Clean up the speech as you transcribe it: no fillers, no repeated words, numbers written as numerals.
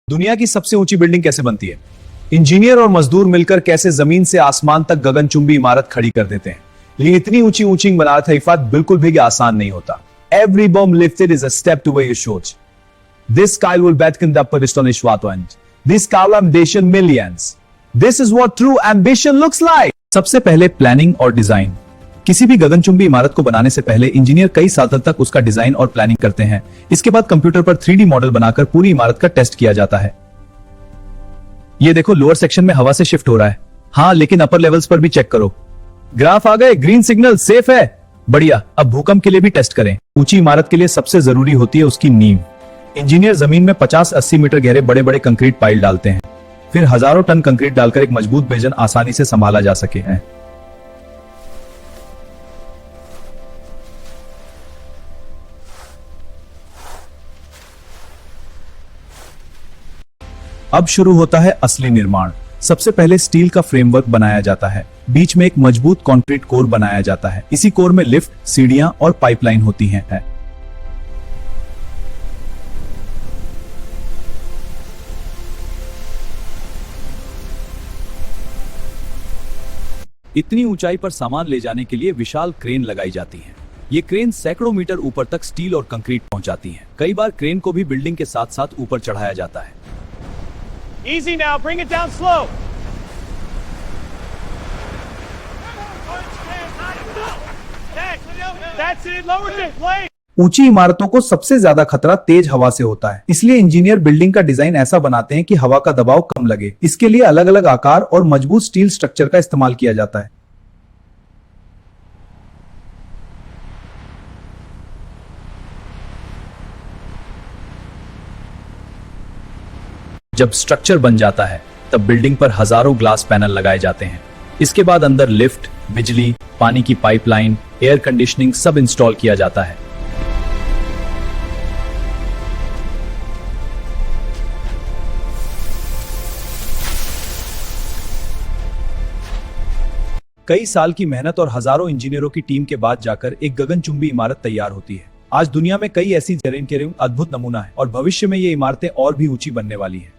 दुनिया की सबसे ऊंची बिल्डिंग कैसे बनती है? इंजीनियर और मजदूर मिलकर कैसे जमीन से आसमान तक गगनचुंबी इमारत खड़ी कर देते हैं। लेकिन इतनी ऊंची ऊंची बनाना हिफात बिल्कुल भी आसान नहीं होता। Every bomb lifted is a step to where you should. This sky will beckon the astonish Watland. This calamdation millions. This is what true ambition looks like. सबसे पहले प्लानिंग और डिजाइन। किसी भी गगनचुंबी इमारत को बनाने से पहले इंजीनियर कई सालों तक उसका डिजाइन और प्लानिंग करते हैं। इसके बाद कंप्यूटर पर 3D मॉडल बनाकर पूरी इमारत का टेस्ट किया जाता है। ये देखो, लोअर सेक्शन में हवा से शिफ्ट हो रहा है। हाँ, लेकिन अपर लेवल्स पर भी चेक करो। ग्राफ आ गए, ग्रीन सिग्नल, सेफ है। बढ़िया। अब भूकंप के लिए भी टेस्ट करें। ऊंची इमारत के लिए सबसे जरूरी होती है उसकी नींव। इंजीनियर जमीन में 50-80 मीटर गहरे बड़े बड़े कंक्रीट पाइल डालते हैं। फिर हजारों टन कंक्रीट डालकर एक मजबूत बेजन आसानी से संभाला जा सके हैं। अब शुरू होता है असली निर्माण। सबसे पहले स्टील का फ्रेमवर्क बनाया जाता है। बीच में एक मजबूत कंक्रीट कोर बनाया जाता है। इसी कोर में लिफ्ट, सीढ़ियां और पाइपलाइन होती हैं। इतनी ऊंचाई पर सामान ले जाने के लिए विशाल क्रेन लगाई जाती हैं। ये क्रेन सैकड़ों मीटर ऊपर तक स्टील और कंक्रीट पहुंचाती हैं। कई बार क्रेन को भी बिल्डिंग के साथ साथ ऊपर चढ़ाया जाता है। Easy now, bring it down slow. That's it, lower the plane. ऊंची इमारतों को सबसे ज्यादा खतरा तेज हवा से होता है। इसलिए इंजीनियर बिल्डिंग का डिजाइन ऐसा बनाते हैं कि हवा का दबाव कम लगे। इसके लिए अलग अलग आकार और मजबूत स्टील स्ट्रक्चर का इस्तेमाल किया जाता है। जब स्ट्रक्चर बन जाता है तब बिल्डिंग पर हजारों ग्लास पैनल लगाए जाते हैं। इसके बाद अंदर लिफ्ट, बिजली, पानी की पाइपलाइन, एयर कंडीशनिंग सब इंस्टॉल किया जाता है। कई साल की मेहनत और हजारों इंजीनियरों की टीम के बाद जाकर एक गगनचुंबी इमारत तैयार होती है। आज दुनिया में कई ऐसी जरीन के अद्भुत नमूना है और भविष्य में ये इमारतें और भी ऊंची बनने वाली हैं।